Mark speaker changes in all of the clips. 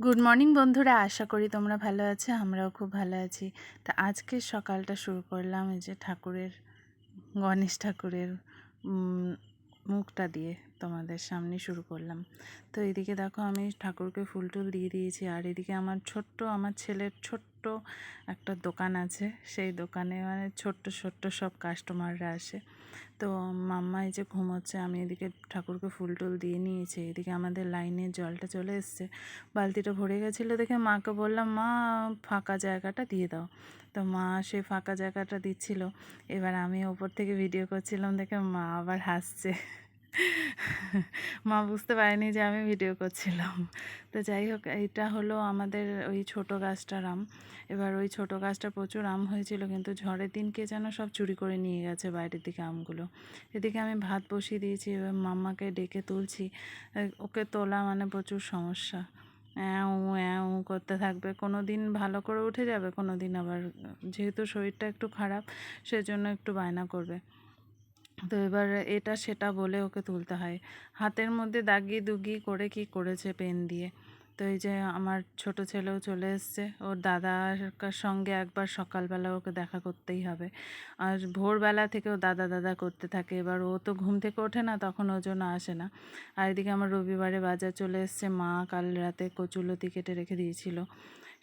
Speaker 1: Good morning বন্ধুরা, আশা করি তোমরা ভালো আছো। আমরাও খুব ভালো আছি। তা আজকে সকালটা শুরু করলাম এই যে গণেশ ঠাকুরের মুখটা দিয়ে তোমাদের সামনে শুরু করলাম। তো এদিকে দেখো আমি ঠাকুরকে ফুল টুল দিয়ে দিয়েছি। আর এদিকে আমার ছেলের ছোট্ট একটা দোকান আছে। সেই দোকানে মানে ছোট্ট ছোট্ট সব কাস্টমাররা আসে। তো মাম্মা এই যে ঘুমোচ্ছে, আমি এদিকে ঠাকুরকে ফুল টুল দিয়ে নিয়েছি। এদিকে আমাদের লাইনে জলটা চলে এসছে, বালতিটা ভরে গেছিলো দেখে মাকে বললাম, মা ফাঁকা জায়গাটা দিয়ে দাও। তো মা সেই ফাঁকা জায়গাটা দিচ্ছিল। এবার আমি ওপর থেকে ভিডিও করছিলাম দেখে মা আবার হাসছে। মা বুঝতে পারেনি যে আমি ভিডিও করছিলাম। তো যাই হোক, এটা হলো আমাদের ওই ছোট গাছটার আম। এবার ওই ছোট গাছটা প্রচুর আম হয়েছিল, কিন্তু ঝড়ের দিনকে যেন সব চুরি করে নিয়ে গেছে বাইরের দিকে আমগুলো। এদিকে আমি ভাত বসিয়ে দিয়েছি, এবার মাম্মাকে ডেকে তুলছি। ওকে তোলা মানে প্রচুর সমস্যা। অ্যাঁ উ করতে থাকবে, কোনো দিন ভালো করে উঠে যাবে, কোনো দিন আবার যেহেতু শরীরটা একটু খারাপ সেজন্য একটু বায়না করবে। তো এবার এটা সেটা বলে ওকে তুলতে হয়। হাতের মধ্যে দাগি দুগি করে কি করেছে পেন দিয়ে। তো এই যে আমার ছোট ছেলেও চলে এসছে, ওর দাদার সঙ্গে একবার সকালবেলা ওকে দেখা করতেই হবে। আর ভোরবেলা থেকে ও দাদা দাদা করতে থাকে। এবার ও তো ঘুম থেকে ওঠে না, তখন ওর জন্য আসে না। আর এদিকে আমার রবিবারে বাজার চলে এসছে, মা কাল রাতে কচুলতি কেটে রেখে দিয়েছিল,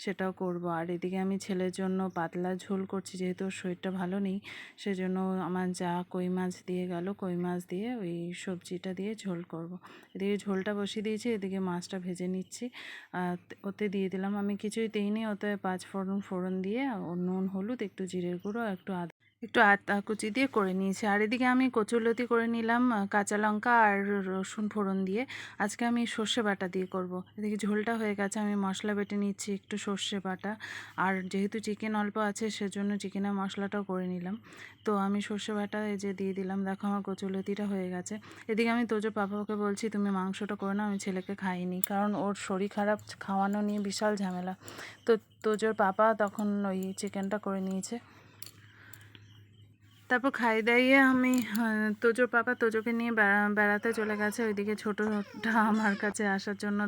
Speaker 1: সেটাও করব। আর এদিকে আমি ছেলের জন্য পাতলা ঝোল করছি, যেহেতু ওর শরীরটা ভালো নেই। সেজন্য আমার যা কই মাছ দিয়ে গেল, কই মাছ দিয়ে ওই সবজিটা দিয়ে ঝোল করব। এদিকে ঝোলটা বসিয়ে দিয়েছি, এদিকে মাছটা ভেজে নিচ্ছি। ওতে দিয়ে দিলাম, আমি কিছুই দিইনি, ওতে 5 ফোড়ন দিয়ে নুন হলুদ একটু জিরের গুঁড়ো একটু আদা কুচি দিয়ে করে নিয়েছি। আর এদিকে আমি কচুরলতি করে নিলাম কাঁচা লঙ্কা আর রসুন ফোড়ন দিয়ে। আজকে আমি সর্ষে বাটা দিয়ে করব। এদিকে ঝোলটা হয়ে গেছে, আমি মশলা বেটে নিচ্ছি, একটু সর্ষে বাটা। আর যেহেতু চিকেন অল্প আছে সেজন্য চিকেনের মশলাটাও করে নিলাম। তো আমি সর্ষে বাটা এই যে দিয়ে দিলাম। দেখো আমার কচুরলতিটা হয়ে গেছে। এদিকে আমি তোজো পাপাকে বলছি তুমি মাংসটা করে নাও, আমি ছেলেকে খাইনি, কারণ ওর শরীর খারাপ, খাওয়ানো নিয়ে বিশাল ঝামেলা। তো তোজোর পাপা তখন ওই চিকেনটা করে নিয়েছে। তারপর খাই দাইয়ে আমি তোজোর পাপা তোজোকে নিয়ে বেড়াতে চলে গেছে। ওইদিকে ছোটোটা আমার কাছে আসার জন্য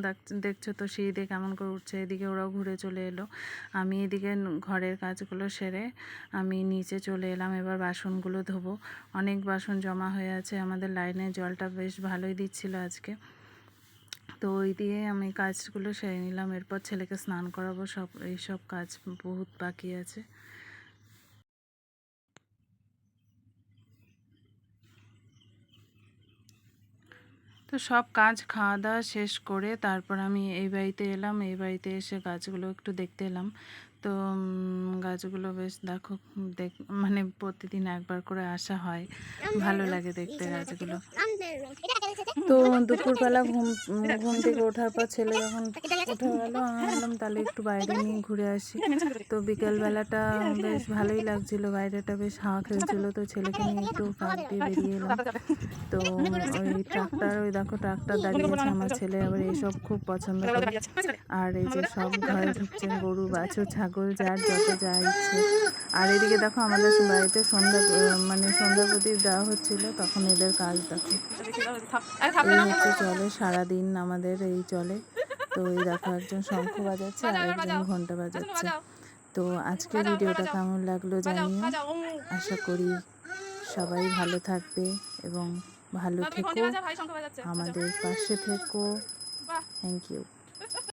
Speaker 1: দেখছো তো সিঁড়ি কেমন করে উঠছে। এদিকে ওরাও ঘুরে চলে এলো। আমি এদিকে ঘরের কাজগুলো সেরে আমি নিচে চলে এলাম। এবার বাসনগুলো ধোবো, অনেক বাসন জমা হয়ে আছে। আমাদের লাইনের জলটা বেশ ভালোই দিচ্ছিল আজকে। তো ওই দিয়ে আমি কাজগুলো সেরে নিলাম। এরপর ছেলেকে স্নান করাবো, এইসব কাজ বহুত বাকি আছে। তো সব কাজ খাওয়া দাওয়া শেষ করে তারপর আমি এই বাড়িতে এলাম। এই বাড়িতে এসে গাছগুলো একটু দেখতে এলাম। তো গাছগুলো বেশ দেখো, মানে প্রতিদিন একবার করে আসা হয়, ভালো লাগে দেখতে গাছগুলো। তো দুপুরবেলা ঘুম থেকে ওঠার পর ছেলে যখন উঠে গেল, আমি ভাবলাম তাহলে একটু বাইরে নিয়ে ঘুরে আসি। তো বিকেলবেলাটা বেশ ভালোই লাগছিল, বাইরেটা বেশ হাওয়া খেলছিল। তো ছেলেকে নিয়ে একটু পার্ক দিয়ে বেরিয়ে এলাম। তো ওই দেখো ট্রাক্টর দাঁড়িয়ে আছে। আমার ছেলে আবার এইসব খুব পছন্দ করে। আর এই যে সব ঘরে ঢুকছেন, গরু বাছুর ছাগল যার যত যা ইচ্ছে। আর এদিকে দেখো আমাদের বাড়িতে সন্ধ্যা প্রদীপ দেওয়া হচ্ছিল, তখন এদের কাজ দেখো। এই হচ্ছে চলে সারাদিন আমাদের, এই চলে। তো এই দেখো একজন শঙ্খ বাজাচ্ছে আর একজন ঘন্টা বাজাচ্ছে। তো আজকের ভিডিওটা কেমন লাগলো জানিও। আশা করি সবাই ভালো থাকবে এবং ভালো থেকো, আমাদের পাশে থেকো। Thank you.